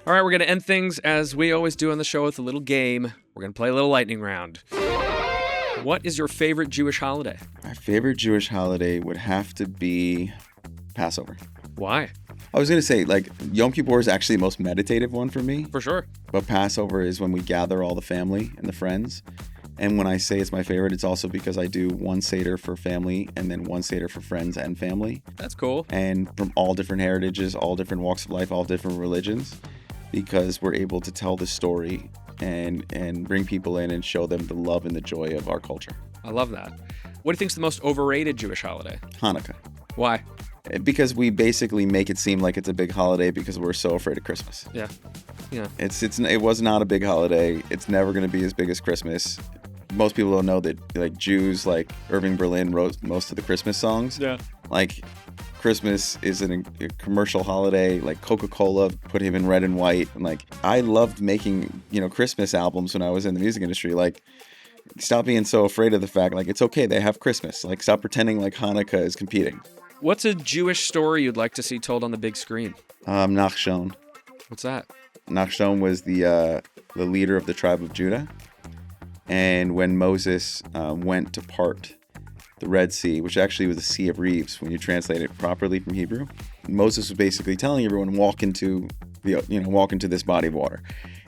All right, we're going to end things as we always do on the show with a little game. We're going to play a little lightning round. What is your favorite Jewish holiday? My favorite Jewish holiday would have to be Passover. Why? I was going to say, like, Yom Kippur is actually the most meditative one for me. For sure. But Passover is when we gather all the family and the friends. And when I say it's my favorite, it's also because I do one Seder for family and then one Seder for friends and family. That's cool. And from all different heritages, all different walks of life, all different religions, because we're able to tell the story and bring people in and show them the love and the joy of our culture. I love that. What do you think is the most overrated Jewish holiday? Hanukkah. Why? Because we basically make it seem like it's a big holiday because we're so afraid of Christmas. Yeah. It was not a big holiday. It's never going to be as big as Christmas. Most people don't know that, like, Jews like Irving Berlin wrote most of the Christmas songs. Yeah. Like, Christmas is a commercial holiday. Like, Coca-Cola put him in red and white. And, like, I loved making, Christmas albums when I was in the music industry. Like, stop being so afraid of the fact, like, it's okay, they have Christmas. Like, stop pretending like Hanukkah is competing. What's a Jewish story you'd like to see told on the big screen? Nachshon. What's that? Nachshon was the leader of the tribe of Judah. And when Moses went to part the Red Sea, which actually was the Sea of Reeds when you translate it properly from Hebrew, Moses was basically telling everyone, walk into this body of water.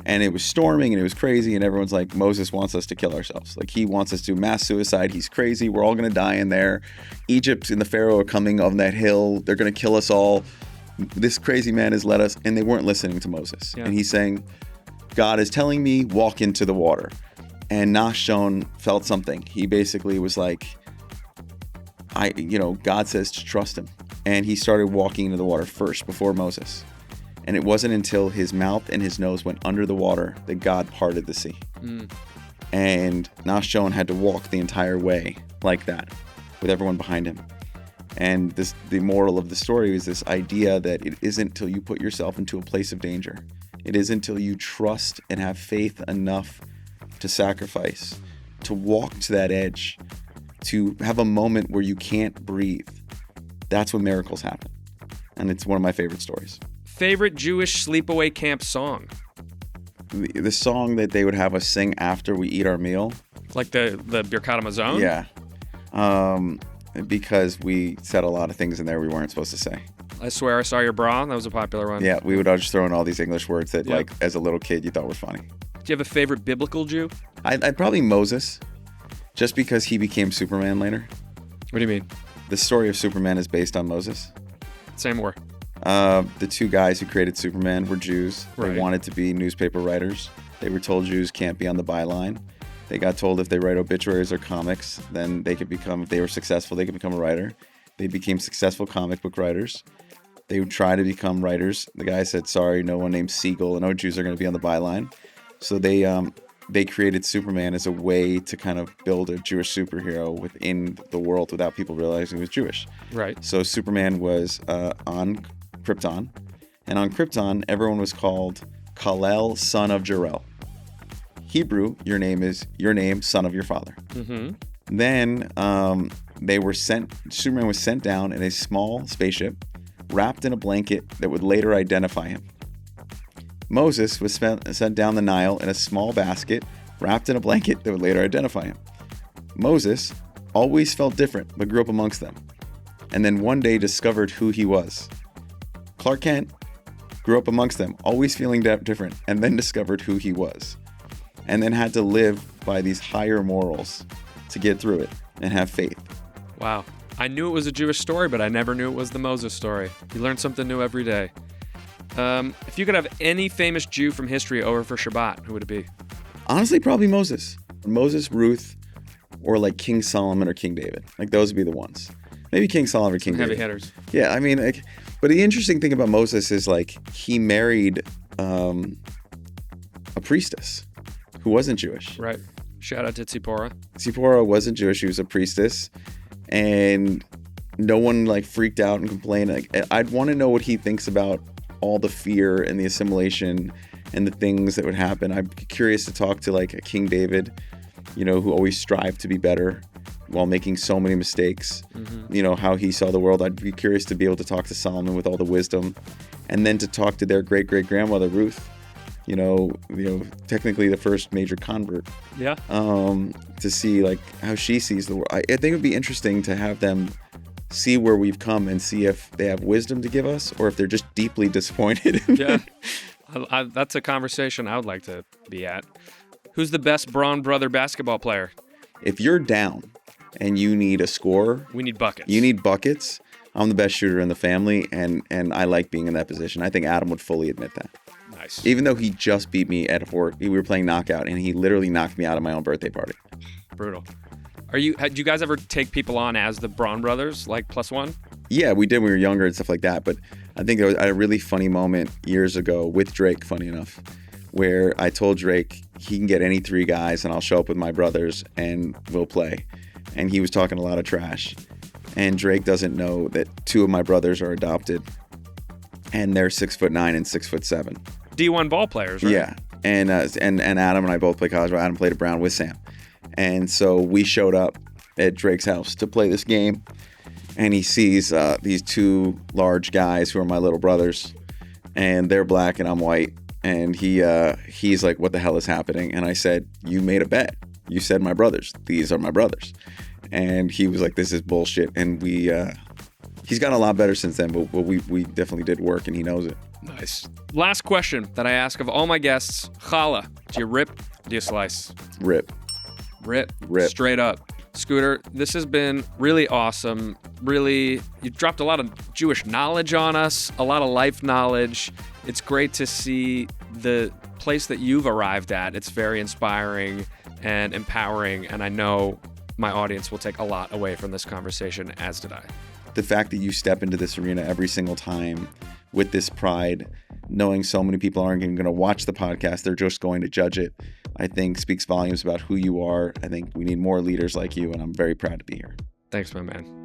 And it was storming and it was crazy, and everyone's like, Moses wants us to kill ourselves. Like, he wants us to do mass suicide. He's crazy. We're all going to die in there. Egypt and the Pharaoh are coming on that hill. They're going to kill us all. This crazy man has led us. And they weren't listening to Moses. Yeah. And he's saying, God is telling me, walk into the water. And Nachshon felt something. He basically was like, God says to trust him. And he started walking into the water first before Moses. And it wasn't until his mouth and his nose went under the water that God parted the sea. And Nachshon had to walk the entire way like that with everyone behind him. And the moral of the story is this idea that it isn't till you put yourself into a place of danger. It isn't until you trust and have faith enough to sacrifice, to walk to that edge, to have a moment where you can't breathe. That's when miracles happen. And it's one of my favorite stories. Favorite Jewish sleepaway camp song? The song that they would have us sing after we eat our meal. Like the Birkat Hamazon? Yeah. Because we said a lot of things in there we weren't supposed to say. I swear I saw your bra. That was a popular one. Yeah, we would all just throw in all these English words that, like, as a little kid, you thought were funny. Do you have a favorite biblical Jew? I'd probably Moses, just because he became Superman later. What do you mean? The story of Superman is based on Moses. Say more. The two guys who created Superman were Jews. Right. They wanted to be newspaper writers. They were told Jews can't be on the byline. They got told if they write obituaries or comics, then they could become, if they were successful, they could become a writer. They became successful comic book writers. They would try to become writers. The guy said, sorry, no one named Siegel and no Jews are going to be on the byline. So they created Superman as a way to kind of build a Jewish superhero within the world without people realizing he was Jewish. Right. So Superman was on Krypton. And on Krypton, everyone was called Kal-El, son of Jor-El. Hebrew, your name, son of your father. Mm-hmm. Then Superman was sent down in a small spaceship, wrapped in a blanket that would later identify him. Moses was sent down the Nile in a small basket, wrapped in a blanket that would later identify him. Moses always felt different, but grew up amongst them. And then one day discovered who he was. Clark Kent grew up amongst them, always feeling different, and then discovered who he was. And then had to live by these higher morals to get through it and have faith. Wow. I knew it was a Jewish story, but I never knew it was the Moses story. You learn something new every day. If you could have any famous Jew from history over for Shabbat, who would it be? Honestly, probably Moses. Moses, Ruth, or like King Solomon or King David. Like, those would be the ones. Maybe King Solomon or King David. Heavy hitters. Yeah, I mean, like, but the interesting thing about Moses is, like, he married a priestess who wasn't Jewish. Right. Shout out to Tzipporah. Tzipporah wasn't Jewish. She was a priestess. And no one, like, freaked out and complained. Like, I'd want to know what he thinks about all the fear and the assimilation and the things that would happen. I'm curious to talk to, like, a King David, who always strived to be better while making so many mistakes. Mm-hmm. How he saw the world. I'd be curious to be able to talk to Solomon with all the wisdom and then to talk to their great-great-grandmother, Ruth, technically the first major convert. Yeah. To see like how she sees the world. I think it would be interesting to have them see where we've come and see if they have wisdom to give us or if they're just deeply disappointed. Yeah. That's a conversation I would like to be at. Who's the best Braun brother basketball player? If you're down and you need a scorer, we need buckets. You need buckets. I'm the best shooter in the family, and I like being in that position. I think Adam would fully admit that. Nice. Even though he just beat me at we were playing knockout, and he literally knocked me out of my own birthday party. Brutal. Do you guys ever take people on as the Braun brothers, like +1? Yeah, we did when we were younger and stuff like that. But I think there was a really funny moment years ago with Drake, funny enough, where I told Drake he can get any 3 guys and I'll show up with my brothers and we'll play. And he was talking a lot of trash. And Drake doesn't know that 2 of my brothers are adopted and they're 6'9" and 6'7". D1 ball players, right? Yeah. And Adam and I both play college. Adam played at Braun with Sam. And so we showed up at Drake's house to play this game. And he sees these 2 large guys who are my little brothers. And they're black and I'm white. And he's like, what the hell is happening? And I said, you made a bet. You said my brothers. These are my brothers. And he was like, this is bullshit. And he's gotten a lot better since then, but we definitely did work and he knows it. Nice. Last question that I ask of all my guests. Challah, do you rip? Do you slice? Rip. Rip. Rip. Straight up. Scooter, this has been really awesome. Really, you've dropped a lot of Jewish knowledge on us, a lot of life knowledge. It's great to see the place that you've arrived at. It's very inspiring and empowering, and I know my audience will take a lot away from this conversation, as did I. The fact that you step into this arena every single time with this pride, knowing so many people aren't even going to watch the podcast, they're just going to judge it, I think speaks volumes about who you are. I think we need more leaders like you, and I'm very proud to be here. Thanks, my man.